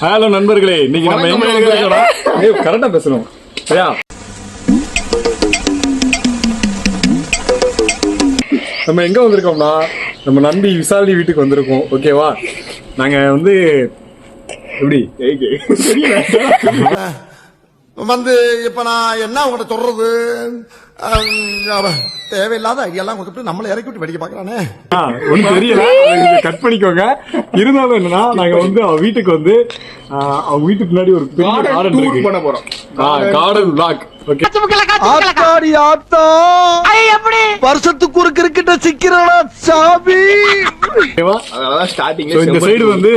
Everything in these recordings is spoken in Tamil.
ஹலோ நண்பர்களே, இன்னைக்கு நம்ம எங்க இருக்கோம்னா கரெக்டா பேசணும் சரியா? நம்ம எங்க வந்திருக்கோம்னா நம்ம நம்பி விசாலி வீட்டுக்கு வந்திருக்கோம். ஓகேவா? நாங்க வந்து எப்படி வந்து இப்ப நான் என்ன உங்கள்ட்ட சொல்றது, தேவையில்லாத ஐடியாலாம் கொடுத்துட்டு நம்மளை இறக்கி விட்டு வெடிக்க பாக்குறானே. ஒன்னும் தெரியல, கட் பண்ணிக்கோங்க. இருந்தாலும் என்னன்னா நாங்க வந்து அவ வீட்டுக்கு வந்து அவங்க வீட்டுக்கு முன்னாடி ஒரு பெரிய கார்டன் இருக்கு, பண்ண போறோம். Garden black. ஓகே, ஆத்தாடி ஆத்தா, வருஷத்துக்கு ஒரு கிரிக்கெட்ட சிக்கிறடா சாமி. ஓகேவா? அதனால ஸ்டார்டிங் இந்த சைடு வந்து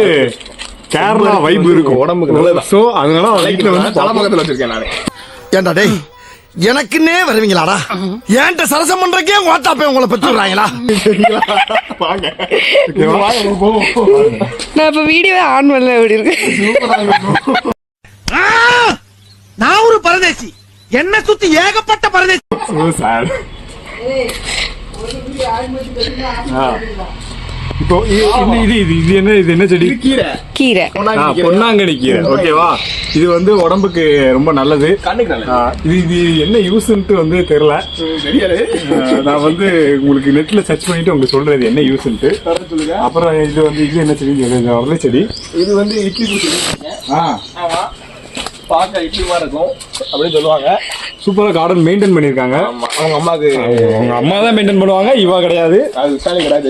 கேரளா வைப் இருக்கும் உடம்புக்கு நல்லது. சோ அதனால வீட்டுல வந்து தலைமகத்துல வச்சிருக்கேன் நானே. ஏன்டா டேய், எனக்குன்னே வருவீங்களாடா? ஏன்ட்ட சரசம் பண்றக்கே வாட்டாப்பே உங்களை பெற்று விடுறாங்களா? நான் இப்ப வீடியோவே ஆன் பண்ணல. எப்படி இருக்கு? நான் ஒரு பரதேசி, என்ன சுத்தி ஏகப்பட்ட பரதேசி. இப்போ இது என்ன செடி? கீரை, பொன்னாங்கண்ணி கீரை. ஓகேவா? இது வந்து உடம்புக்கு ரொம்ப நல்லது. இது என்ன யூஸ்ன்ட்டு வந்து தெரியல. நான் வந்து உங்களுக்கு நெட்ல சர்ச் பண்ணிட்டு உங்களுக்கு சொல்றது என்ன யூஸ்ன்ட்டு. அப்புறம் இது வந்து இது என்ன செடி? வரலை செடி. இது வந்து இட்லி செடி. பார்க்க இட்லி மாதிரி இருக்கும் அப்படின்னு சொல்லுவாங்க. சூப்பரா கார்டன் மெயின்டைன் பண்ணிருக்காங்க. அவங்க அம்மாக்கு, அவங்க அம்மா தான் மெயின்டைன் பண்ணுவாங்க, இவா கிடையாது. அது விசாலி கிடையாது.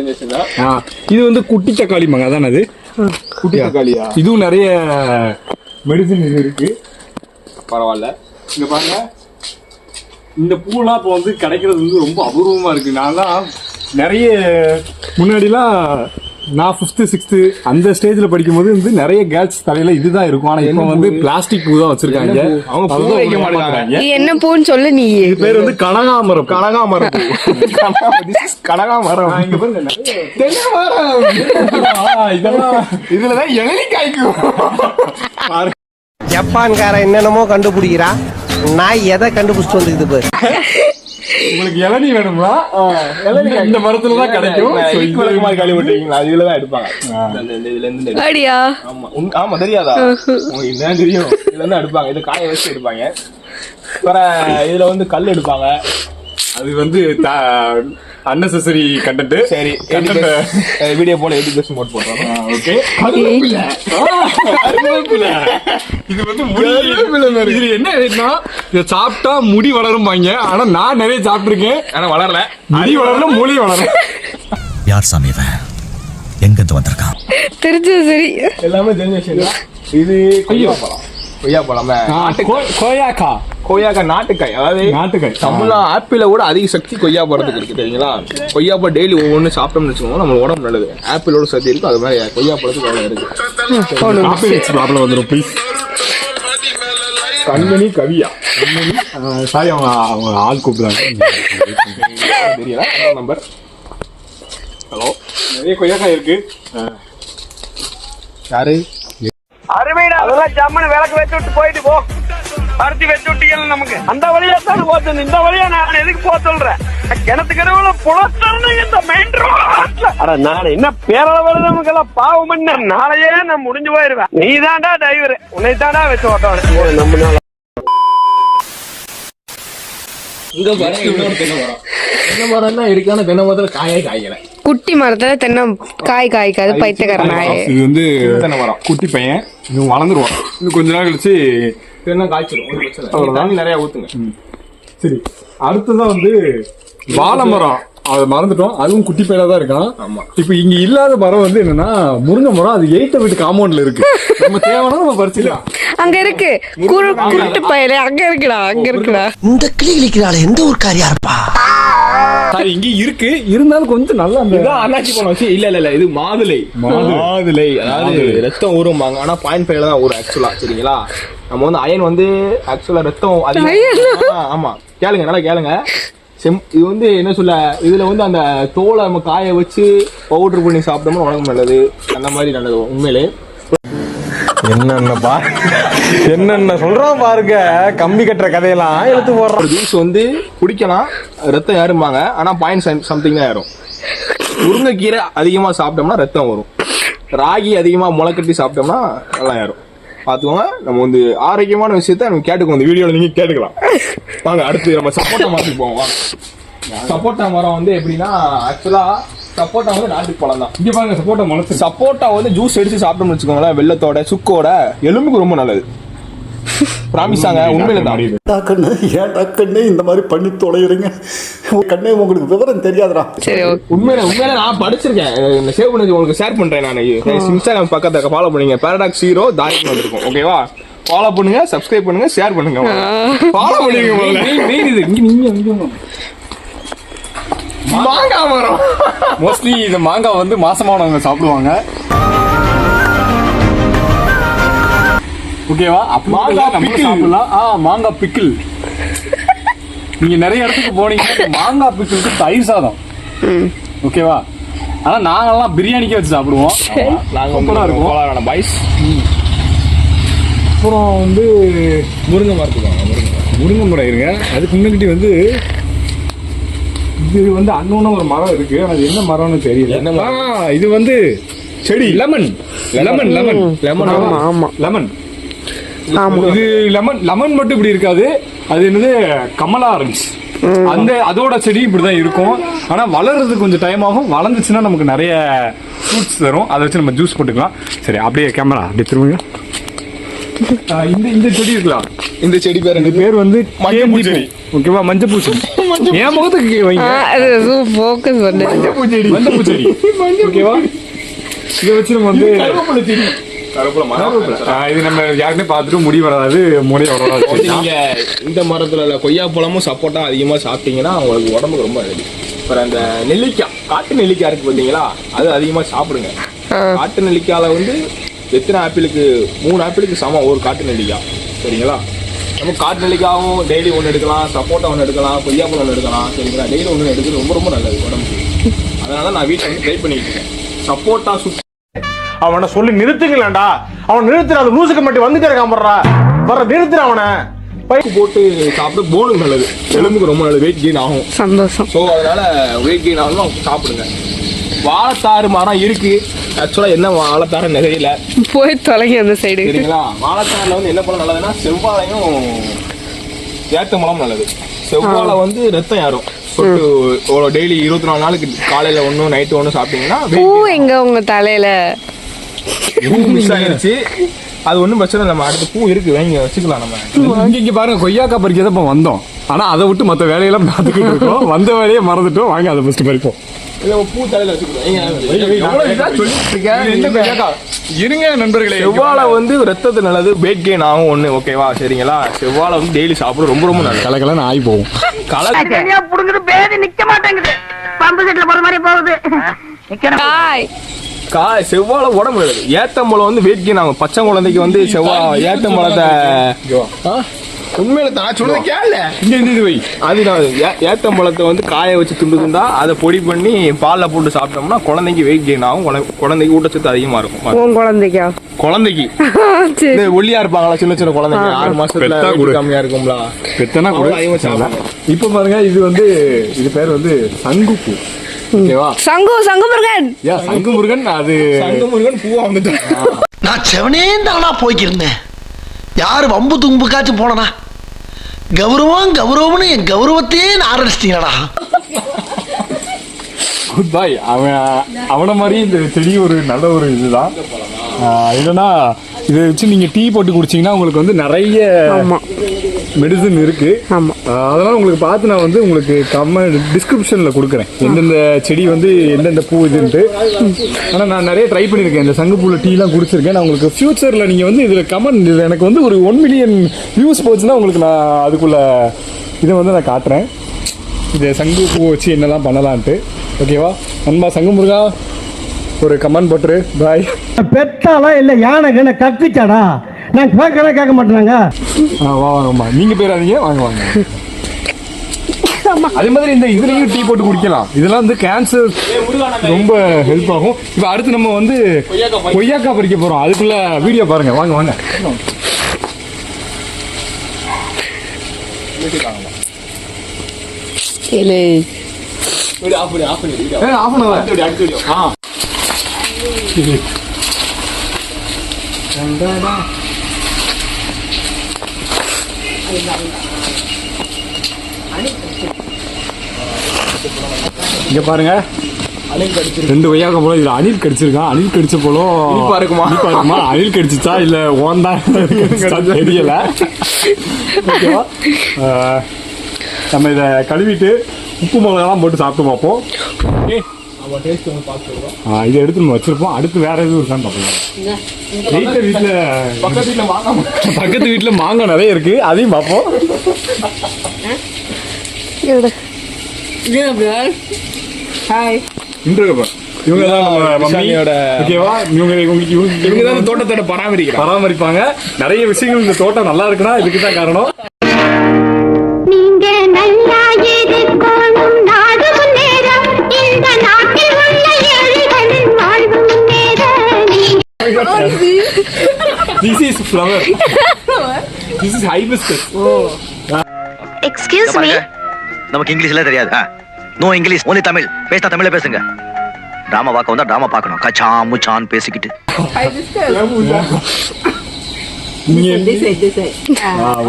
இது வந்து குட்டி தக்காளி மங்க அதான். அது குட்டி தக்காளியா? இதுவும் நிறைய மெடிசின் இது இருக்கு. பரவாயில்ல. இங்க பாருங்க, இந்த பூலாம் இப்போ வந்து கிடைக்கிறது வந்து ரொம்ப அபூர்வமா இருக்கு. நான்லாம் நிறைய முன்னாடிலாம் நான் 5th 6th அந்த ஸ்டேஜ்ல படிக்கும் போது வந்து நிறைய கேர்ள்ஸ் தலையில இதுதான் இருக்கும். ஆனா இப்ப வந்து பிளாஸ்டிக் பூ தான் வச்சிருக்காங்க. அவங்க பூ வைக்க மாட்டாங்க. என்ன பூன்னு சொல்லு நீ. இது பேர் வந்து கனகாமரம். கனகாமரம் கனகாமரம். இங்க பாருங்க, இதெல்லாம் இதுலதான் இளநீ காய்க்கும். ஜப்பான்காரன் என்னென்னமோ கண்டுபிடிக்கிறா, நான் எதை கண்டுபிடிச்சிட்டு வந்துக்குது பாரு. உங்களுக்கு இளநீ வேணுங்களா? இந்த மரத்துல தான் கிடைக்கும். இதுலதான் எடுப்பாங்க. அப்படியா? ஆமா, தெரியாதா? என்ன தெரியும்? இதுல இருந்து எடுப்பாங்க. இதை காய வச்சு எடுப்பாங்க. இதுல வந்து கல் எடுப்பாங்க. அது வந்து அன்னெசரி கண்டென்ட். சரி, வீடியோ போல எஜுகேஷன் மோட் போடுறோம். ஓகே. இது வந்து இது என்ன இத சாப்பிட்டா முடி வளரும்பாங்க. ஆனா நான் நிறைய சாப்பிட்டுருக்கேன், ஆனா வளரல. முடி வளரல, மூளை வளரல. யார் சாமி இவன்? எங்க இருந்து வந்திருக்கான்? தெரிஞ்சது. சரி, எல்லாமே தெரிஞ்ச விஷயம். இது கொய்யாப்பழம், கொய்யாக்காய் நாட்டுக்காய். அதாவது நாட்டுக்காய். தமிழ்ல ஆப்பிள விட அதிக சக்தி கொய்யாப்பழத்துக்கு இருக்கு, தெரியுங்களா? கொய்யாப்பழம் டெய்லி ஒவ்வொன்று சாப்பிட்டோம்னு வச்சுக்கோங்க, நம்ம உடம்பு நல்லது. ஆப்பிளோட சக்தி இருக்கு, அது மாதிரி கொய்யாப்பழத்துக்கு அவ்வளோ இருக்கு. ப்ராப்ளம் வந்துடும் ப்ளீஸ். கண்மணி கவியா, சாரி, அவங்க ஆள் கூப்பிடுறாங்க. தெரியல நம்பர். ஹலோ, நிறைய கொய்யாக்காய் இருக்கு. யாரு? அருமைடா, அதெல்லாம் ஜம்மனு விளக்கு வச்சு விட்டு போயிட்டு போ. பருத்தி வச்சு விட்டீங்க நமக்கு. அந்த வழியா தான் போச்சு. இந்த வழியா நான் எதுக்கு போக சொல்றேன்? கிணத்துக்கருவுல புலத்தரணும் இந்த மெயின் ரோட்ல. அட நான் என்ன பேரளவு நமக்கு எல்லாம் பாவம் பண்ண. நாளையே நான் முடிஞ்சு போயிருவேன். நீ தாண்டா டிரைவர், உன்னை தாண்டா வச்சு ஓட்ட நம்ம. இங்க பாருங்க, இன்னொரு தென்னை மரம். தென்னை மரம் தான் இருக்கான தென்னை மரத்துல காயே காய்க்கல. குட்டி மரத்துல தென்னை காய் காய்க்காது. பைத்தியக்காரனாய. இது வந்து தென்னை மரம், குட்டி பையன். இன்னும் வளர்ந்துருவான். இன்னும் கொஞ்ச நாள் கழிச்சு தென்னை காய்ச்சிடும். தண்ணி நிறைய ஊத்துங்க. சரி, அடுத்ததான் வந்து வாழை மரம். அதை மறந்துட்டோம், அதுவும் குட்டி பையனா தான் இருக்கான். இப்ப இங்க இல்லாத மரம் வந்து என்னன்னா முருங்கை மரம். அது 8th வீட்டு காம்பவுண்ட்ல இருக்கு. நம்ம தேவைன்னா நம்ம பறிச்சுக்கலாம். அங்க இருக்கு குருட்டு பயில. அங்க இருக்குடா, அங்க இருக்குடா. இந்த கிளி கிளிக்கிறாள் எந்த ஒரு காரியா இருப்பா? இங்க இருக்கு, இருந்தாலும் கொஞ்சம் நல்லா அந்த அண்ணாச்சி பழம் வச்சு. இல்ல இது மாதுளை. மாதுளை அதாவது ரத்தம் ஊறும்பாங்க, ஆனா 0.5 தான் ஊறும் ஆக்சுவலா. சரிங்களா? நம்ம வந்து அயன் வந்து ஆக்சுவலா ரத்தம் அதிகம். ஆமா, கேளுங்க, நல்லா கேளுங்க. இது வந்து என்ன சொல்ல, இதுல வந்து அந்த தோலை நம்ம காய வச்சு பவுடர் பண்ணி சாப்பிட்டோம்னா உடம்பு நல்லது. அந்த மாதிரி நல்லது உண்மையிலே. என்னென்ன சொல்றோம் பாருங்க, கம்பி கட்டுற கதையெல்லாம் எடுத்து போடுறோம். ஜூஸ் வந்து குடிக்கலாம், ரத்தம் ஏறும்பாங்க, ஆனா 0.something தான் ஏறும். முருங்கைக்கீரை அதிகமா சாப்பிட்டோம்னா ரத்தம் வரும். ராகி அதிகமா முளைக்கட்டி சாப்பிட்டோம்னா நல்லா ஏறும். பாத்துக்கோங்க. நம்ம வந்து ஆரோக்கியமான விஷயத்த நம்ம கேட்டுக்கோங்க, இந்த வீடியோல நீங்க கேட்டுக்கலாம். வாங்க அடுத்து நம்ம சப்போட்டா மரத்துக்கு போவோம். வாங்க. சப்போட்டா மரம் வந்து எப்படின்னா ஆக்சுவலா சப்போட்டா வந்து நாட்டுக்கு பழம் தான். இங்க பாருங்க சப்போட்டா மனசு. சப்போட்டா வந்து ஜூஸ் அடிச்சு சாப்பிட்டோம்னு வச்சுக்கோங்களேன், வெள்ளத்தோட சுக்கோட எலும்புக்கு ரொம்ப நல்லது. பிராமிஸாங்க, உண்மையில தான். கண்ணு ஏன்டா கண்ணு இந்த மாதிரி பண்ணி தொலைகிறீங்க கண்ணே, உங்களுக்கு விவரம் தெரியாதுடா. சரி ஓகே. உண்மையில நான் படிச்சிருக்கேன், சேவ் பண்ணி உங்களுக்கு ஷேர் பண்றேன். நான் இன்ஸ்டாகிராம் பக்கத்தை ஃபாலோ பண்ணுங்க, பாரடாக்ஸ் ஹீரோ தாரிக்கு வந்திருக்கும். ஓகேவா, ஃபாலோ பண்ணுங்க, சப்ஸ்கிரைப் பண்ணுங்க, ஷேர் பண்ணுங்க, ஃபாலோ பண்ணுங்க. மாங்காய் மரம் மோஸ்ட்லி இந்த மாங்காய் வந்து மாசமானவங்க சாப்பிடுவாங்க. ஓகேவா, மாங்காய் சாப்பிடலாம். மாங்காய் பிக்கிள் நீங்க நிறைய இடத்துக்கு போனீங்க, மாங்காய் பிக்கிளுக்கு தயிர் சாதம். ஓகேவா, ஆனா நாங்கெல்லாம் பிரியாணிக்கே வச்சு சாப்பிடுவோம். நாங்க இருக்கும் பாய்ஸ். அப்புறம் வந்து முருங்கை மரத்துக்கு முருங்கை மரம் இருங்க. அதுக்கு முன்னாடி வந்து இது வந்து அன்னொன்னு ஒரு மரம் இருக்கு, அது என்ன மரம்னு தெரியல. என்ன இது வந்து செடி லெமன் லெமன் லெமன் லெமன். ஆமா லெமன். ஆமா. இது லெமன் லெமன் மட்டும் இப்படி இருக்காது, அது என்னது கமலா ஆரஞ்சு. அந்த அதோட செடி இப்படிதான் இருக்கும். ஆனா வளர்றதுக்கு கொஞ்சம் டைம் ஆகும். வளர்ந்துச்சுன்னா நமக்கு நிறைய ஃப்ரூட்ஸ் தரும், அதை வச்சு நம்ம ஜூஸ் போட்டுக்கலாம். சரி, அப்படியே கேமரா அப்படியே திரும்புங்க. இந்த செடி இருக்கலாம். இந்த செடி பேர் இந்த பேர் வந்து மஞ்சப்பூ செடி. ஓகேவா, மஞ்சப்பூ செடி. என் முகத்துக்கு வைங்க. ஃபோக்கஸ் பண்ணு. மஞ்சப்பூ செடி. ஓகேவா, இதை வச்சு நம்ம வந்து இது நம்ம யாருக்குமே பார்த்துட்டு முடி வராது, முடி வராது. நீங்க இந்த மரத்துல கொய்யா பழமும் சப்போட்டா அதிகமா சாப்பிட்டீங்கன்னா உங்களுக்கு உடம்புக்கு ரொம்ப நல்லது. அப்புறம் அந்த நெல்லிக்காய், காட்டு நெல்லிக்காய் இருக்கு பார்த்தீங்களா, அது அதிகமா சாப்பிடுங்க. காட்டு நெல்லிக்காயில வந்து எத்தனை ஆப்பிளுக்கு 3 ஆப்பிளுக்கு சமம் ஒரு காட்டு நெல்லிக்காய். சரிங்களா, நம்ம காட்டு நெல்லிக்காயும் டெய்லி ஒன்று எடுக்கலாம், சப்போட்டா ஒன்று எடுக்கலாம், கொய்யாப்பழம் ஒன்று எடுக்கலாம். சரிங்களா, டெய்லி ஒன்று எடுக்கிறது ரொம்ப ரொம்ப நல்லது உடம்புக்கு. அதனால நான் வீட்டில் வந்து ட்ரை பண்ணிட்டு இருக்கேன். சப்போட்டா அவனை சொல்லி நிறுத்துங்களேன்டா. அவன் நிறுத்துற, அந்த லூசுக்கு மட்டும் வந்துட்டே இருக்கான். வர நிறுத்துற அவனை. பைக்கு போட்டு சாப்பிட்டு போனுக்கு நல்லது, எலும்புக்கு ரொம்ப நல்லது, வெயிட் கெயின் ஆகும். சந்தோஷம். ஸோ அதனால வெயிட் கெயின் ஆகணும், சாப்பிடுங்க. வாழைத்தாறு மரம் இருக்கு. ஆக்சுவலா என்ன வாழைத்தாறு நிறைய போய் தொலைங்க அந்த சைடு. சரிங்களா, வாழைத்தாறுல வந்து என்ன பழம் நல்லதுன்னா செவ்வாழையும் ஏத்தம்பழம் நல்லது. செவ்வாழை வந்து ரத்தம் யாரும் சொட்டு டெய்லி 24 நாளுக்கு காலையில 1 நைட்டு 1 சாப்பிட்டீங்கன்னா பூ எங்க உங்க தலையில மிஸ் ஆயிடுச்சு. அது ஒன்றும் பிரச்சனை இல்லை, நம்ம அடுத்த பூ இருக்கு, வாங்கி வச்சுக்கலாம். நம்ம இங்க பாருங்க, கொய்யாக்காய் பறிக்க தான் வந்தோம். ஆனா அதை விட்டு மற்ற வேலையெல்லாம் பார்த்துக்கிட்டு இருக்கோம். வந்த வேலையை மறந்துட்டோம். வாங்க அதை ஃபர்ஸ்ட் பறிப்போம். பூ தலையில இருங்க நண்பர்களே, செவ்வாழை வந்து ரத்தத்து நல்லது, வெயிட் கெயின் ஆகும் 1. ஓகேவா, சரிங்களா. செவ்வாழை வந்து டெய்லி சாப்பிடும், ரொம்ப ரொம்ப நல்லது. கலக்கலன்னு ஆகி போகும். புடுங்குது, பேதி நிக்க மாட்டேங்குது, பம்பு செட்ல போற மாதிரி போகுது. செவ்வாழை உடம்பு நல்லது. ஏத்தம்பழம் வந்து வெயிட் கெயின் ஆகும். பச்சை குழந்தைக்கு வந்து ஏத்தம்பழத்தை உண்மையில தான் சொல்லுங்க கேளு. அது ஏத்தம்பழத்தை வந்து காய வச்சு துண்டு துண்டா அதை பொடி பண்ணி பால்ல போட்டு சாப்பிட்டோம்னா குழந்தைக்கு வெயிட் கெயின் ஆகும், குழந்தைக்கு ஊட்டச்சத்து அதிகமா இருக்கும். குழந்தைக்கு ஒல்லியா இருப்பாங்களா சின்ன சின்ன குழந்தைங்க 6 மாசத்துல கம்மியா இருக்கும்ல, பெத்தனா கூட. இப்ப பாருங்க, இது வந்து இது பேர் வந்து சங்குப்பூ. ஓகேவா, சங்கு முருகன். சங்கு முருகன். அது சங்கு முருகன் பூவா வந்துட்டு நான் செவனே தானா போய்க்கிருந்தேன். யாரு வம்பு தும்புக்காச்சும் போனனா கௌரவம்னு என் கௌரவத்தையே ஆரம்பிச்சிட்டீங்களா. குட் பாய். அவனை மாதிரி இந்த செடி ஒரு நல்ல ஒரு இதுதான். இல்லைன்னா இதை வச்சு நீங்க டீ போட்டு குடிச்சீங்கன்னா உங்களுக்கு வந்து நிறைய மெடிசன் இருக்கு. அதனால உங்களுக்கு பார்த்து நான் வந்து உங்களுக்கு டிஸ்கிரிப்ஷன்ல கொடுக்குறேன் எந்தெந்த செடி வந்து எந்தெந்த பூ இதுன்ட்டு. ஆனால் நான் நிறைய ட்ரை பண்ணியிருக்கேன், இந்த சங்குப்பூல டீலாம் குடிச்சிருக்கேன். நான் உங்களுக்கு ஃபியூச்சரில் நீங்கள் வந்து இதில் கமெண்ட் எனக்கு வந்து ஒரு 1 மில்லியன் வியூஸ் போச்சுன்னா உங்களுக்கு நான் அதுக்குள்ள இதை வந்து நான் காட்டுறேன், இதை சங்குப்பூ வச்சு என்னெல்லாம் பண்ணலான்ட்டு. ஓகேவா நண்பா, சங்கு முருகா ஒரு கமெண்ட் போட்டுரு. பாய். பெத்தாலா இல்ல யானை கத்திச்சாடா, நான் கேட்க மாட்டேனாங்க. வாங்கம்மா, நீங்க பேராதீங்க, வாங்க வாங்க. அதே மாதிரி இந்த இதுலயும் டீ போட்டு குடிக்கலாம். இதெல்லாம் வந்து கேன்சர் ரொம்ப ஹெல்ப் ஆகும். இப்போ அடுத்து நம்ம வந்து கொய்யாக்காய் பறிக்க போறோம். அதுக்குள்ள வீடியோ பாருங்க, வாங்க வாங்க. இங்க பாருங்க, 2 கொய்யாக்காய் பழம். இதுல அணில் கடிச்சிருக்கான். அணில் கடிச்ச பழம் இனிப்பா இருக்குமா? அணில் கடிச்சிச்சா இல்ல ஓந்தான் தெரியல. ஓகேவா, நம்ம இதை கழுவிட்டு உப்பு மிளகாலாம் போட்டு சாப்பிட்டு பார்ப்போம். நம்ம டேஸ்ட் வந்து பார்த்துருக்கோம். இதை எடுத்து நம்ம வச்சிருப்போம். அடுத்து வேற எதுவும் இருக்கான்னு பார்ப்போம். பக்கத்து வீட்டுல மாங்காய் நிறைய இருக்கு, அதையும் பார்ப்போம். ஹாய். இவங்க தான் விஷாலியோட ஓகேவா, இவங்க தான் இந்த தோட்டத்தோட பராமரிப்பாங்க. நிறைய விஷயங்கள் இந்த தோட்டம் நல்லா இருக்குன்னா இதுக்கு தான் காரணம். நீங்க நல்லா இருக்கணும், நாடு முன்னேறும், இந்த நாட்டில் உள்ள ஏழைகளின் வாழ்வு முன்னேற. This is flower. This is hibiscus. Excuse me. நமக்கு இங்கிலீஷ்ல தெரியாது. No English, only Tamil. பேசினா தமிழ்ல பேசுங்க. டிராமா பார்க்க வந்தா டிராமா பார்க்கணும். கச்சா முச்சான் பேசிக்கிட்டு.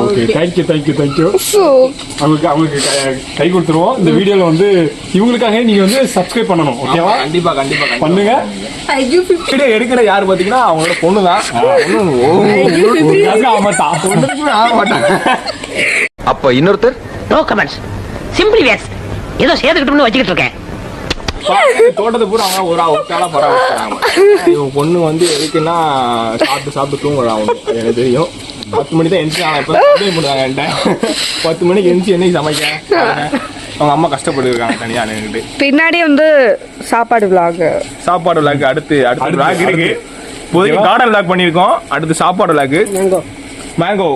Okay, thank you. அவங்களுக்கு கை கொடுத்துருவோம். இந்த வீடியோல வந்து இவங்களுக்காக நீங்க வந்து சப்ஸ்கிரைப் பண்ணணும். ஓகேவா, கண்டிப்பா பண்ணுங்க. வீடியோ எடுக்கிற யாரு பாத்தீங்கன்னா அவங்களோட பொண்ணு தான். அப்ப இன்னொருத்தர் நோ கமெண்ட்ஸ், சிம்பிளி வேஸ். ஏதோ சேர்த்துக்கிட்டோம்னு வச்சுக்கிட்டு இருக்கேன். தோட்டத்தை பூரா அவங்க ஒரு ஆளா பராமரிக்கிறாங்க. இவன் பொண்ணு வந்து எதுக்குன்னா சாப்பிட்டு தூங்குறான். அது எனக்கு தெரியும். 10 மணி தான் எந்திரிச்சு பண்ணுறாங்க என்கிட்ட. 10 மணிக்கு எந்திரிச்சு என்னைக்கு சமைக்க அவங்க அம்மா கஷ்டப்பட்டு இருக்காங்க தனியா நின்றுட்டு. பின்னாடி வந்து சாப்பாடு விளாக் அடுத்து விளாக் இருக்கு. இப்போதைக்கு கார்டன் விளாக் பண்ணியிருக்கோம். அடுத்து சாப்பாடு விளாக். மேங்கோ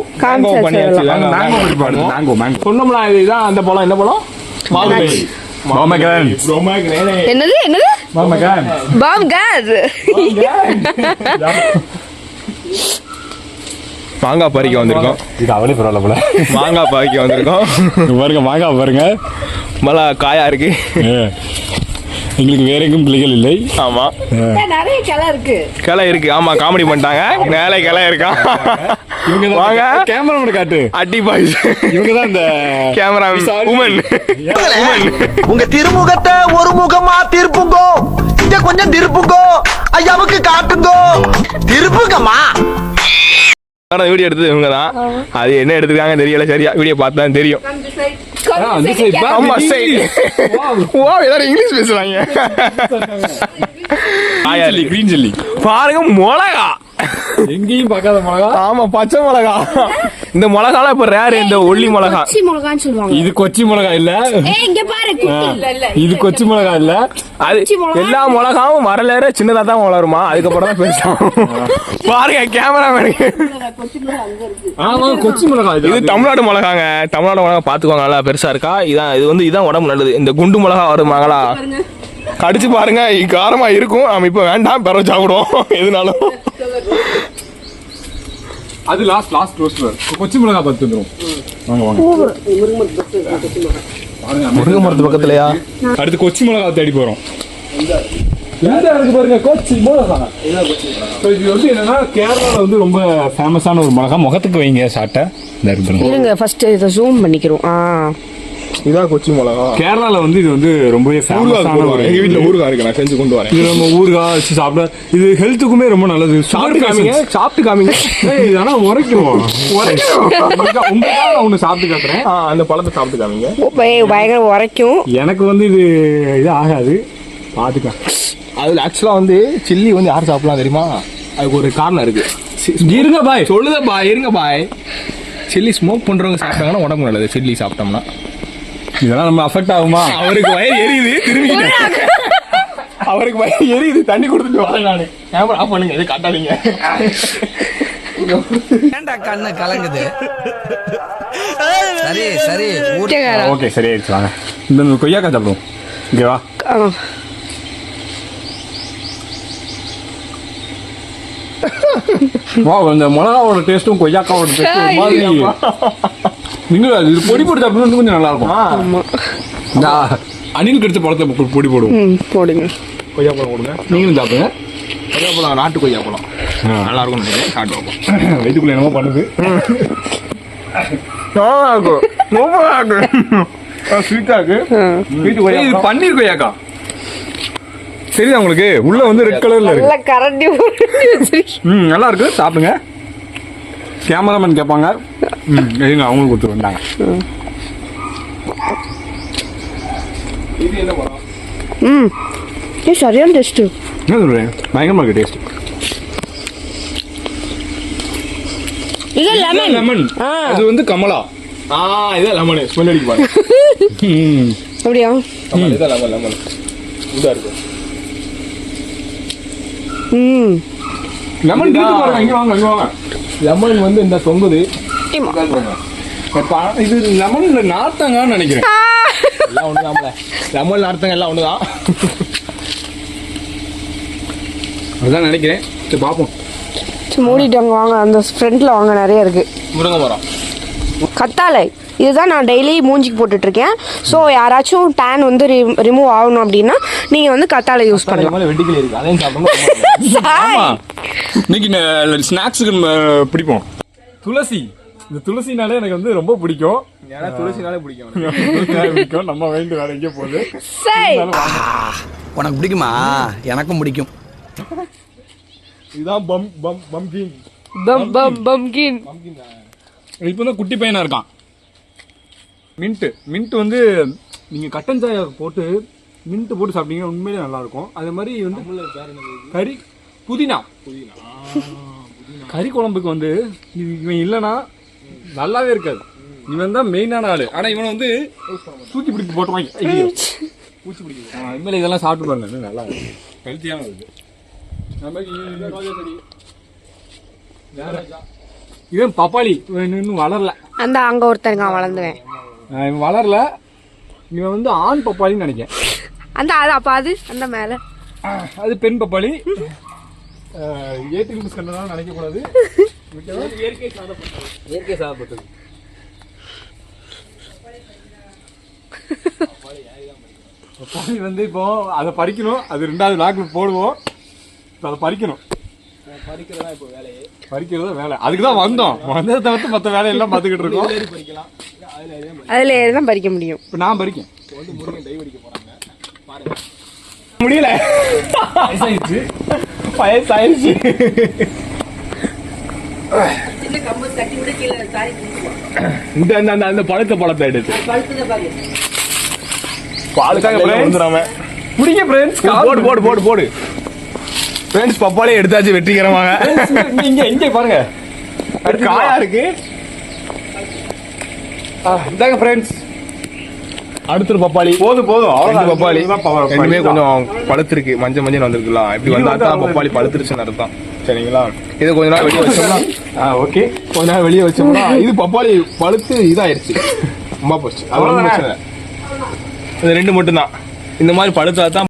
பண்ணியாச்சு. மேங்கோ சொன்னோம்னா இதுதான் அந்த பழம். என்ன பழம்? என்னது மாங்காய் பறிக்க வந்திருக்கோம். இது அவளே பரவாயில்ல போல. மாங்காய் பறிக்க வந்திருக்கோம். பாருங்க, மாங்காய் பாருங்க, மழை காயா இருக்கு. எங்களுக்கு வேற எங்கும் பிள்ளைகள் இல்லை. ஆமா, நிறைய கிளை இருக்கு. ஆமா, காமெடி பண்ணிட்டாங்க. மேலே கிளை இருக்கா? வாங்க, கேமரா காட்டு. அடி பாய்ஸ், இவங்க தான் இந்த கேமரா உமன். உங்க திருமுகத்தை ஒரு முகமா திருப்புங்கோ, இங்க கொஞ்சம் திருப்புங்கோ, ஐயாவுக்கு காட்டுங்கோ, திருப்புங்கம்மா. வீடியோ எடுத்தது இவங்க தான். அது என்ன எடுத்துருக்காங்க தெரியல, சரியா வீடியோ பார்த்தா தெரியும். ஆமா, எல்லாரும் இங்கிலீஷ் பேசுறாங்க. கிரீன் சில்லி பாருங்க, மிளகா எங்கேயும் பார்க்காத மிளகா. ஆமா, பச்சை மிளகா. இந்த மிளகாலாம் இப்ப ரேர். இந்த ஒல்லி மிளகா, இது கொச்சி மிளகா இல்ல. இது கொச்சி மிளகா இல்ல. அது எல்லா மிளகாவும் வரலேற சின்னதா தான் வளருமா, அதுக்கப்புறம் தான் பேசுவோம். பாருங்க கேமராமேனுக்கு. ஆமா, கொச்சி மிளகா. இது தமிழ்நாடு மிளகாங்க. தமிழ்நாடு மிளகா பாத்துக்கோங்க, நல்லா பெருசா இருக்கா. இதான் உடம்பு நல்லது. இந்த குண்டு மிளகா வருமாங்களா, கடிச்சு பாருங்க, காரமா இருக்கும். நம்ம இப்ப வேண்டாம், பிறகு சாப்பிடுவோம் எதுனாலும். அது லாஸ்ட் ரோஸ்ட்ல கொச்சி மிளகா பார்த்து வந்துரும். முருங்கை மரத்து பக்கத்துலயா? அடுத்து கொச்சி மிளகா தேடி போறோம். பாருங்க, கொச்சி மிளகா. இது வந்து என்னன்னா கேரளால வந்து ரொம்ப ஃபேமஸான ஒரு மிளகா. முகத்துக்கு வைங்க சாட்டை. இருங்க, ஃபர்ஸ்ட் இதை ஜூம் பண்ணிக்கிறோம். இதான் கொச்சி மிளகா. கேரளால வந்து இது வந்து ரொம்பவே ஃபேமஸான ஒரு. எங்க வீட்டுல ஊறுகாய் இருக்கு, நான் செஞ்சு கொண்டு வரேன். இது நம்ம ஊறுகாய் வச்சு சாப்பிட, இது ஹெல்த்துக்குமே ரொம்ப நல்லது. சாப்பிட்டு காமிங்க. ஆனா உரைக்கும். உங்களுக்காக ஒண்ணு சாப்பிட்டு காட்டுறேன். அந்த பழத்தை சாப்பிட்டு காமிங்க. பயங்கர உரைக்கும். எனக்கு வந்து இது ஆகாது, பாத்துக்க. அதுல ஆக்சுவலா வந்து சில்லி வந்து யார் சாப்பிடலாம் தெரியுமா? அதுக்கு ஒரு காரணம் இருக்கு. இருங்க பாய், சொல்லுத பாய், இருங்க பாய். சில்லி ஸ்மோக் பண்றவங்க சாப்பிட்டாங்கன்னா உடம்பு நல்லது. சில்லி சாப்பிட்டோம்னா இதெல்லாம் நம்ம அஃபெக்ட் ஆகுமா? அவருக்கு வயிறு எரியுது, திரும்பிக்கிட்டேன். அவருக்கு வயிறு எரியுது, தண்ணி கொடுத்துட்டு வரேன் நானு. கேமரா ஆஃப் பண்ணுங்க, எது காட்டாதீங்க. ஏண்டா கண்ணு கலங்குது? சரி ஓகே, சரி ஆயிடுச்சு. வாங்க, இந்த கொய்யாக்காய் சாப்பிடுவோம். இங்கே வா. வா, இந்த மிளகாவோட டேஸ்ட்டும் கொய்யாக்காவோட டேஸ்ட்டும் மாதிரி. நீங்க இது பொடி போட்டு சாப்பிடணும், கொஞ்சம் நல்லா இருக்கும். அணில் கடிச்ச பழத்தை பொடி போடுவோம். போடுங்க. கொய்யாப்பழம் கொடுங்க, நீங்களும் சாப்பிடுங்க. கொய்யாப்பழம், நாட்டு கொய்யாப்பழம் நல்லா இருக்கும்னு நினைக்கிறேன். காட்டு வைப்போம். வயிற்றுக்குள்ள என்னமோ பண்ணுது. ஸ்வீட்டா இருக்கு ஏய், இது பன்னீர் கொய்யாக்கா. சரிதான் உங்களுக்கு உள்ள வந்து ரெட் கலர்ல இருக்கு. நல்லா கரண்டி நல்லா இருக்கு, சாப்பிடுங்க. கேமராமேன் கேட்பாங்க. இருங்க, அவங்களுக்கு கொடுத்து வந்தாங்க. இது என்ன படம்? சரியான டேஸ்ட். என்ன சொல்றேன், பயங்கரமா இருக்கு டேஸ்ட். இது லெமன். லெமன். அது வந்து கமலா. இதான் லெமன். ஸ்மெல் அடிக்க பாருங்க. அப்படியா? இதான் லெமன். லெமன் இதா இருக்கு. லெமன் இருக்கு பாருங்க. இங்க வாங்க, இங்க வாங்க. லெமன் வந்து இந்த தொங்குது. இது லெமன் இல்ல, நார்த்தங்கான்னு நினைக்கிறேன். எல்லாம் ஒண்ணுதான். லெமன் நார்த்தங்க எல்லாம் ஒண்ணுதான். அதான் நினைக்கிறேன். சரி பாப்போம். மூடிட்டாங்க. வாங்க, அந்த ஃப்ரண்ட்ல வாங்க, நிறைய இருக்கு. முருங்கை மரம். கத்தாழை இதுதான் நான் டெய்லி மூஞ்சிக்கு போட்டுட்டு இருக்கேன். ஸோ யாராச்சும் டேன் வந்து ரிமூவ் ஆகணும் அப்படின்னா நீங்க வந்து கத்தாழை யூஸ் பண்ணலாம். வெட்டிக்கிளி இருக்கு, அதையும் சாப்பிடணும். ஆமா, இன்னைக்கு ஸ்நாக்ஸுக்கு பிடிப்போம் துளசி. இந்த துளசினாலே எனக்கு வந்து ரொம்ப பிடிக்கும். ஏன்னா துளசினாலே பிடிக்கும். பிடிக்கும். நம்ம வேண்டு வேற எங்கேயோ போகுது. உனக்கு பிடிக்குமா? எனக்கும் பிடிக்கும். இதுதான் பம்கின். பம்கின். இப்போ தான் குட்டி பையனா இருக்கான். மின்ட் வந்து நீங்க கட்டன் சாய் போட்டு மின்ட் போட்டு சாப்பிட்டீங்கன்னா உண்மையிலே நல்லா இருக்கும். அதே மாதிரி வந்து புதினா கறி குழம்புக்கு வந்து இவன் இல்லைன்னா நல்லாவே இருக்காது. இவன் தான் மெயினான ஆளு. ஆனா இவனை வந்து தூக்கி பிடிச்சி போட்டுவாங்க. பூச்சி பிடிக்கும். உண்மையில இதெல்லாம் சாப்பிட்டு பாருங்க, நல்லா ஹெல்த்தியான இது. இவன் பப்பாளி இன்னும் வளரல. அந்த அங்க ஒருத்தருங்க வளர்ந்துவேன். இவன் வளரல. இவன் வந்து ஆண் பப்பாளின்னு நினைக்கிறேன். அந்த அது அப்ப அது அந்த மேல அது பெண் பப்பாளி. ஏற்றி கண்டனால நினைக்க கூடாது. இயற்கை சாதப்பட்டது. பப்பாளி வந்து இப்போ அதை பறிக்கணும். அது 2வது லாக்ல போடுவோம். அதை பறிக்கணும். பறிக்கிறதா இப்போ வேலையே. பறிக்கிறதா வேலை. அதுக்கு தான் வந்தோம். வந்ததை தவிர்த்து மற்ற வேலையெல்லாம் பார்த்துக்கிட்டு இருக்கோம். பறிக்கலாம். அதுல தான் பறிக்க முடியும். இப்போ நான் பறிக்கேன். வந்து முருகன் டைவ் அடிக்க போறாங்க. பாருங்க. முடியல. வயசாயிருச்சு. இந்த பழத்தை எடுத்து பிடிக்க ஃப்ரெண்ட்ஸ். போடு. ஃப்ரெண்ட்ஸ் பப்பாளியை எடுத்தாச்சு வெற்றிகரமாக. இங்க பாருங்க, காயா இருக்கு. இந்தாங்க ஃப்ரெண்ட்ஸ். அடுத்த பப்பாளி. போதும் பப்பாளி ரெண்டுமே கொஞ்சம் பழுத்திருக்கு. மஞ்சள் வந்திருக்குல்ல. இப்படி வந்தா தான் பப்பாளி பழுத்துருச்சுன்னு அர்த்தம். சரிங்களா? இதை கொஞ்ச நாள் வெளியே வச்சோம்னா ஓகே. கொஞ்ச நாள் வெளியே வச்சோம்னா இது பப்பாளி பழுத்து இதாயிருச்சு. ரொம்ப போச்சு. அது 2 மட்டும் தான். இந்த மாதிரி பழுத்தா தான்